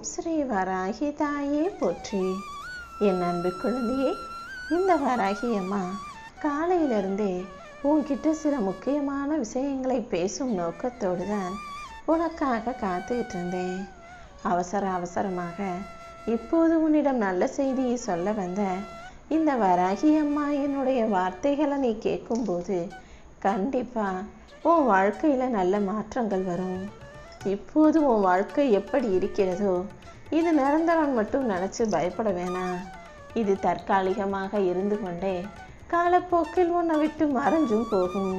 ஸ்ரீ வராகி தாயே போற்றி. என் அன்பு குழந்தையே, இந்த வராகி அம்மா காலையிலிருந்தே உன்கிட்ட சில முக்கியமான விஷயங்களை பேசும் நோக்கத்தோடு தான் உனக்காக காத்துக்கிட்டு இருந்தேன். அவசரமாக இப்போது உன்னிடம் நல்ல செய்தியை சொல்ல வந்த இந்த வராகி அம்மா என்னுடைய வார்த்தைகளை நீ கேட்கும்போது கண்டிப்பா உன் வாழ்க்கையில நல்ல மாற்றங்கள் வரும். இப்போது உன் வாழ்க்கை எப்படி இருக்கிறதோ இது நிரந்தரம் மட்டும் நினைச்சு பயப்பட வேணாம். இது தற்காலிகமாக இருந்து கொண்டே காலப்போக்கில் உன்னை விட்டு மறைஞ்சும் போகும்.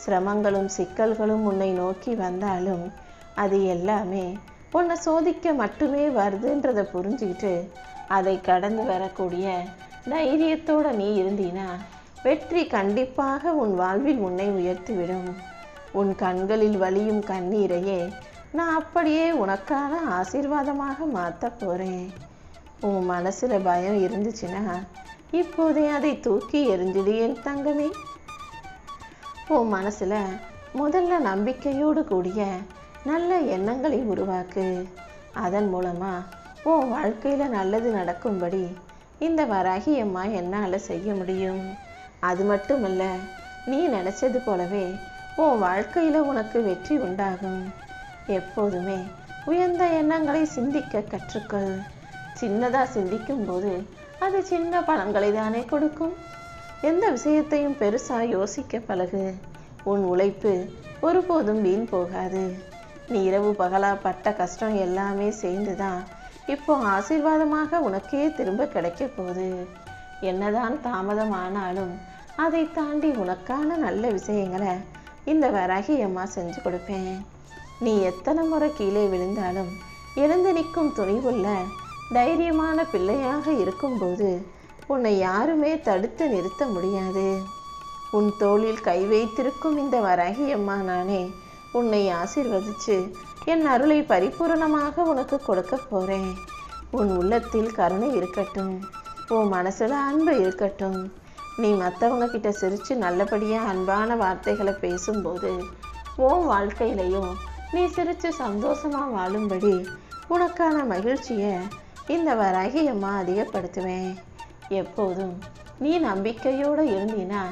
சிரமங்களும் சிக்கல்களும் உன்னை நோக்கி வந்தாலும் அது எல்லாமே உன்னை சோதிக்க மட்டுமே வருதுன்றதை புரிஞ்சுக்கிட்டு அதை கடந்து வரக்கூடிய தைரியத்தோட நீ இருந்தீனா வெற்றி கண்டிப்பாக உன் வாழ்வில் உன்னை உயர்த்திவிடும். உன் கண்களில் வலியும் கண்ணீரையே நான் அப்படியே உனக்கான ஆசீர்வாதமாக மாற்ற போறேன். உன் மனசுல பயம் இருந்துச்சுன்னா இப்போதே அதை தூக்கி எறிஞ்சிடு என் தங்கமே. உன் மனசுல முதல்ல நம்பிக்கையோடு கூடிய நல்ல எண்ணங்களை உருவாக்கு. அதன் மூலமா உன் வாழ்க்கையில நல்லது நடக்கும்படி இந்த வராகி அம்மா என்னால செய்ய முடியும். அது மட்டுமல்ல, நீ நினைச்சது போலவே உன் வாழ்க்கையில உனக்கு வெற்றி உண்டாகும். எப்போதுமே உயர்ந்த எண்ணங்களை சிந்திக்க கற்றுக்கொள். சின்னதா சிந்திக்கும் போது அது சின்ன பலன்களை தானே கொடுக்கும். எந்த விஷயத்தையும் பெருசா யோசிக்க பழகு. உன் உழைப்பு ஒருபோதும் வீண் போகாது. நீ இரவு பகலா பட்ட கஷ்டம் எல்லாமே சேர்ந்துதான் இப்போ ஆசீர்வாதமாக உனக்கே திரும்ப கிடைக்க போகுது. என்னதான் தாமதமானாலும் அதை தாண்டி உனக்கான நல்ல விஷயங்களை இந்த வராகி அம்மா செஞ்சு கொடுப்பேன். நீ எத்தனை முறை கீழே விழுந்தாலும் எழுந்து நிற்கும் துணிவுள்ள தைரியமான பிள்ளையாக இருக்கும்போது உன்னை யாருமே தடுத்து நிறுத்த முடியாது. உன் தோளில் கை வைத்திருக்கும் இந்த வராகி அம்மா நானே உன்னை ஆசீர்வதிச்சு என் அருளை பரிபூரணமாக உனக்கு கொடுக்க போறேன். உன் உள்ளத்தில் கருணை இருக்கட்டும், உன் மனசுல அன்பு இருக்கட்டும். நீ மற்றவங்க கிட்ட சிரிச்சு நல்லபடியா அன்பான வார்த்தைகளை பேசும்போது உன் வாழ்க்கையிலையும் நீ சிரிச்சு சந்தோஷமா வாழும்படி உனக்கான மகிழ்ச்சியை இந்த வராகி அம்மா அதிகப்படுத்துவேன். எப்போதும் நீ நம்பிக்கையோடு இருந்தீனா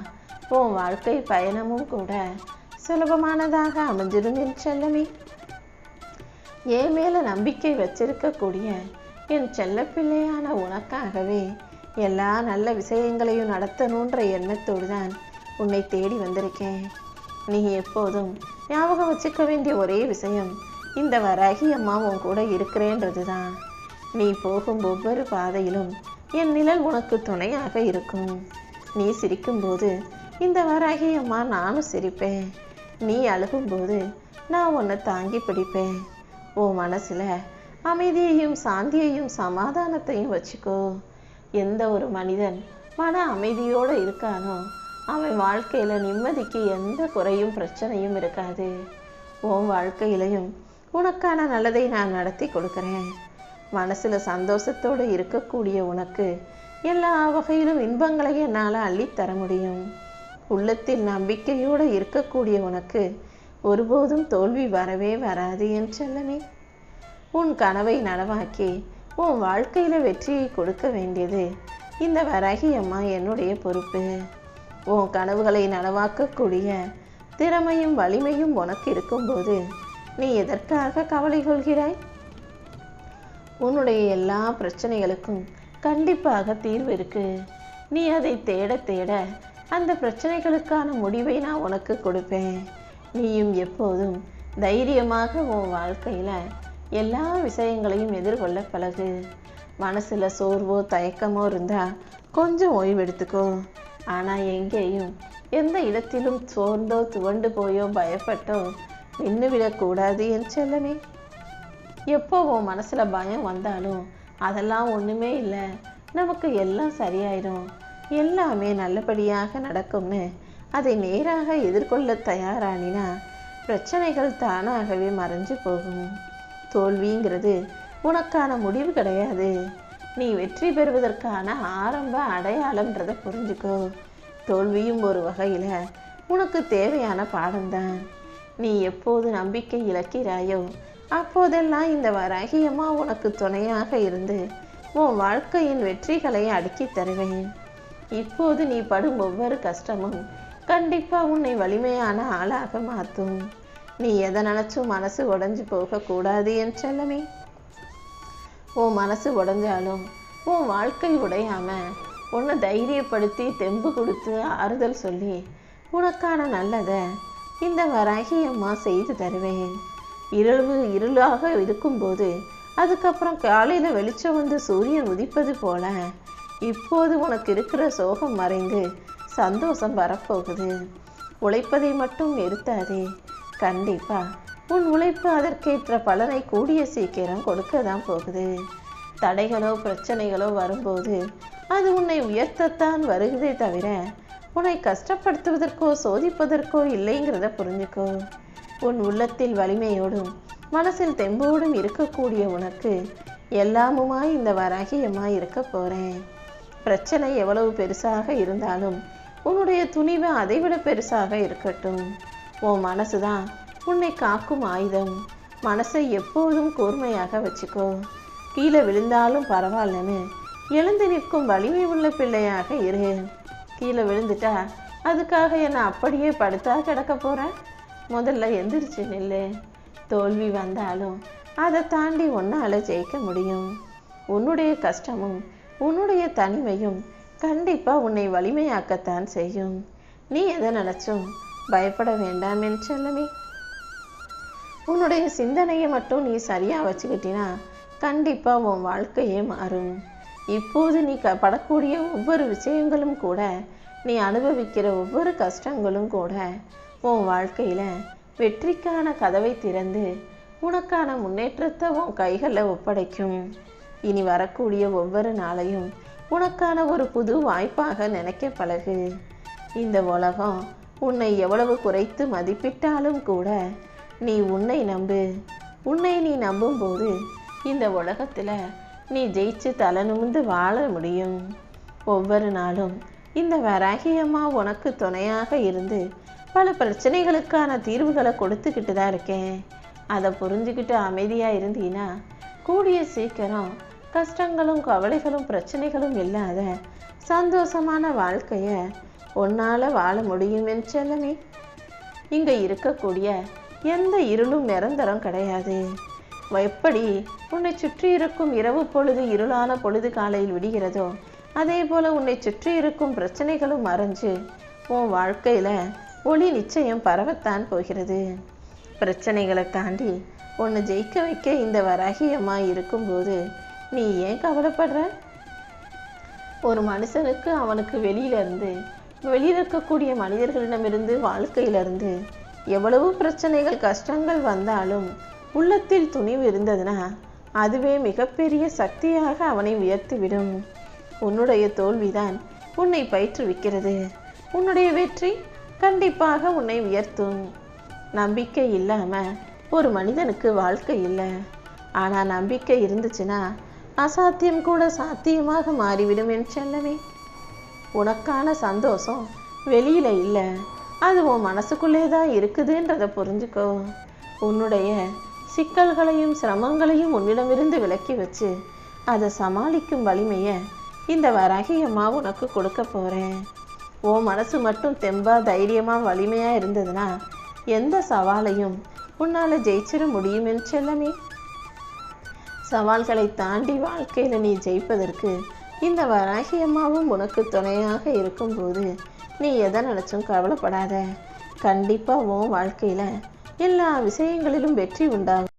உன் வாழ்க்கை பயணமும் கூட சுலபமானதாக அமைஞ்சிடும் என் செல்லமே. என் மேல நம்பிக்கை வச்சிருக்கக்கூடிய என் செல்ல பிள்ளையான உனக்காகவே எல்லா நல்ல விஷயங்களையும் நடத்தணுன்ற எண்ணத்தோடு தான் உன்னை தேடி வந்திருக்கேன். நீ எப்போதும் ஞாபகம் வச்சுக்க வேண்டிய ஒரே விஷயம் இந்த வராகி அம்மா உன் கூட இருக்கிறேன்றது தான். நீ போகும் ஒவ்வொரு பாதையிலும் என் நிழல் உனக்கு துணையாக இருக்கும். நீ சிரிக்கும்போது இந்த வராகி அம்மா நானும் சிரிப்பேன். நீ அழுகும்போது நான் உன்னை தாங்கி பிடிப்பேன். உன் மனசுல அமைதியையும் சாந்தியையும் சமாதானத்தையும் வச்சுக்கோ. எந்த ஒரு மனிதன் மன அமைதியோடு இருக்கானோ அவன் வாழ்க்கையில நிம்மதிக்கு எந்த குறையும் பிரச்சனையும் இருக்காது. உன் வாழ்க்கையிலையும் உனக்கான நல்லதை நான் நடத்தி கொடுக்கிறேன். மனசுல சந்தோஷத்தோடு இருக்கக்கூடிய உனக்கு எல்லா வகையிலும் இன்பங்களை என்னால் அள்ளித்தர முடியும். உள்ளத்தில் நம்பிக்கையோடு இருக்கக்கூடிய உனக்கு ஒருபோதும் தோல்வி வரவே வராது என் செல்லமே. உன் கனவை நனவாக்கி உன் வாழ்க்கையில வெற்றியை கொடுக்க வேண்டியது இந்த வராகி அம்மா என்னுடைய பொறுப்பு. உன் கனவுகளை நனவாக்கக்கூடிய திறமையும் வலிமையும் உனக்கு இருக்கும்போது நீ எதற்காக கவலை கொள்கிறாய்? உன்னுடைய எல்லா பிரச்சனைகளுக்கும் கண்டிப்பாக தீர்வு இருக்கு. நீ அதை தேட தேட அந்த பிரச்சனைகளுக்கான முடிவை நான் உனக்கு கொடுப்பேன். நீயும் எப்போதும் தைரியமாக உன் வாழ்க்கையில எல்லா விஷயங்களையும் எதிர்கொள்ள பழகு. மனசுல சோர்வோ தயக்கமோ இருந்தா கொஞ்சம் ஓய்வெடுத்துக்கோ. ஆனா எங்கேயும் எந்த இடத்திலும் சோர்ந்தோ துவண்டு போயோ பயப்பட்டோ நின்று விடக்கூடாது என் செல்லமே. எப்போ உன் மனசுல பயம் வந்தாலும் அதெல்லாம் ஒண்ணுமே இல்லை, நமக்கு எல்லாம் சரியாயிடும், எல்லாமே நல்லபடியாக நடக்கும்னு அதை நேராக எதிர்கொள்ள தயாரானினா பிரச்சனைகள் தானாகவே மறைஞ்சு போகும். தோல்விங்கிறது உனக்கான முடிவு கிடையாது, நீ வெற்றி பெறுவதற்கான ஆரம்ப அடையாளம்ன்றதை புரிஞ்சுக்கோ. தோல்வியும் ஒரு வகையில உனக்கு தேவையான பாடம்தான். நீ எப்போது நம்பிக்கை இழக்கிறாயோ அப்போதெல்லாம் இந்த வராகி அம்மா உனக்கு துணையாக இருந்து உன் வாழ்க்கையின் வெற்றிகளை அடுக்கி தருவேன். இப்போது நீ படும் ஒவ்வொரு கஷ்டமும் கண்டிப்பா உன்னை வலிமையான ஆளாக மாற்றும். நீ எதை நினைச்சும் மனசு உடைஞ்சு போகக்கூடாது என் செல்லமே. உன் மனசு உடைஞ்சாலும் உன் வாழ்க்கை உடையாம உன்னை தைரியப்படுத்தி தெம்பு கொடுத்து ஆறுதல் சொல்லி உனக்கான நல்லதை இந்த வராகி அம்மா செய்து தருவேன். இருளாக இருக்கும்போது அதுக்கப்புறம் காலையில வெளிச்சம் வந்து சூரியன் உதிப்பது போல இப்போது உனக்கு இருக்கிற சோகம் மறைந்து சந்தோஷம் வரப்போகுது. உழைப்பதை மட்டும் நிறுத்தாதே. கண்டிப்பா உன் உழைப்பு அதற்கேற்ற பலனை கூடிய சீக்கிரம் கொடுக்க தான் போகுது. தடைகளோ பிரச்சனைகளோ வரும்போது அது உன்னை உயர்த்தத்தான் வருகிறதே தவிர உன்னை கஷ்டப்படுத்துவதற்கோ சோதிப்பதற்கோ இல்லைங்கிறத புரிஞ்சுக்கோ. உன் உள்ளத்தில் வலிமையோடும் மனசில் தெம்போடும் இருக்கக்கூடிய உனக்கு எல்லாமுமாய் இந்த வராகியமாய் இருக்க போறேன். பிரச்சனை எவ்வளவு பெருசாக இருந்தாலும் உன்னுடைய துணிவு அதைவிட பெருசாக இருக்கட்டும். உன் மனசுதான் உன்னை காக்கும் ஆயுதம். மனசை எப்போதும் கூர்மையாக வச்சுக்கோ. கீழே விழுந்தாலும் பரவாயில்லன்னு எழுந்து நிற்கும் வலிமை உள்ள பிள்ளையாக இரு. கீழே விழுந்துட்டா அதுக்காக என்னை அப்படியே படுத்தா கிடக்க போறேன்? முதல்ல எந்திரிச்சு நில்லு. தோல்வி வந்தாலும் அதை தாண்டி உன்னால ஜெயிக்க முடியும். உன்னுடைய கஷ்டமும் உன்னுடைய தனிமையும் கண்டிப்பா உன்னை வலிமையாக்கத்தான் செய்யும். நீ எதை நினைச்சும் பயப்பட வேண்டாம் என் செல்லமே. உன்னுடைய சிந்தனையை மட்டும் நீ சரியா வச்சுக்கிட்டினா கண்டிப்பா உன் வாழ்க்கையே மாறும். இப்போது நீ படக்கூடிய ஒவ்வொரு விஷயங்களும் கூட, நீ அனுபவிக்கிற ஒவ்வொரு கஷ்டங்களும் கூட உன் வாழ்க்கையில வெற்றிக்கான கதவை திறந்து உனக்கான முன்னேற்றத்தை உன் கைகளில் ஒப்படைக்கும். இனி வரக்கூடிய ஒவ்வொரு நாளையும் உனக்கான ஒரு புது வாய்ப்பாக நினைக்க பழகு. இந்த உலகம் உன்னை எவ்வளவு குறைத்து மதிப்பிட்டாலும் கூட நீ உன்னை நம்பு. உன்னை நீ நம்பும்போது இந்த உலகத்துல நீ ஜெயிச்சு தலை நிமிர்ந்து வாழ முடியும். ஒவ்வொரு நாளும் இந்த வராகியம்மா உனக்கு துணையாக இருந்து பல பிரச்சனைகளுக்கான தீர்வுகளை கொடுத்துக்கிட்டு தான் இருக்கேன். அதை புரிஞ்சுக்கிட்டு அமைதியா இருந்தீன்னா கூடிய சீக்கிரம் கஷ்டங்களும் கவலைகளும் பிரச்சனைகளும் இல்லாத சந்தோஷமான வாழ்க்கைய உன்னால வாழ முடியும் என் செல்லமே. இங்க இருக்கக்கூடிய எந்த இருளும் நிரந்தரம் கிடையாது. எப்படி உன்னை சுற்றி இருக்கும் இரவு பொழுது இருளான பொழுது காலையில் விடுகிறதோ அதே போல உன்னை சுற்றி இருக்கும் பிரச்சனைகளும் மறைஞ்சு உன் வாழ்க்கையில ஒளி நிச்சயம் பரவத்தான் போகிறது. பிரச்சனைகளை தாண்டி உன்னை ஜெயிக்க வைக்க இந்த வராகியம்மா இருக்கும்போது நீ ஏன் கவலைப்படுற? ஒரு மனுஷனுக்கு அவனுக்கு வெளியில இருக்கக்கூடிய மனிதர்களிடமிருந்து வாழ்க்கையிலிருந்து எவ்வளவு பிரச்சனைகள் கஷ்டங்கள் வந்தாலும் உள்ளத்தில் துணிவு இருந்ததுன்னா அதுவே மிகப்பெரிய சக்தியாக அவனை உயர்த்திவிடும். உன்னுடைய தோல்விதான் உன்னை பயிற்றுவிக்கிறது. உன்னுடைய வெற்றி கண்டிப்பாக உன்னை உயர்த்தும். நம்பிக்கை இல்லாம ஒரு மனிதனுக்கு வாழ்க்கை இல்லை. ஆனா நம்பிக்கை இருந்துச்சுன்னா அசாத்தியம் கூட சாத்தியமாக மாறிவிடும் என் செல்லமே. உனக்கான சந்தோஷம் வெளியில இல்லை, அது உன் மனசுக்குள்ளே தான் இருக்குதுன்றதை புரிஞ்சுக்கோ. உன்னுடைய சிக்கல்களையும் சிரமங்களையும் உன்னிடமிருந்து விலக்கி வச்சு அதை சமாளிக்கும் வலிமையை இந்த வராகியம்மா உனக்கு கொடுக்க போறேன். உன் மனசு மட்டும் தெம்பா தைரியமா வலிமையா இருந்ததுன்னா எந்த சவாலையும் உன்னால ஜெயிச்சிட முடியும் என் செல்லமே. சவால்களை தாண்டி வாழ்க்கையில நீ ஜெயிப்பதற்கு இந்த வராகியம்மாவும் உனக்கு துணையாக இருக்கும்போது நீ எதை நினைச்சும் கவலைப்படாத. கண்டிப்பா உன் வாழ்க்கையில எல்லா விஷயங்களிலும் வெற்றி உண்டாகும்.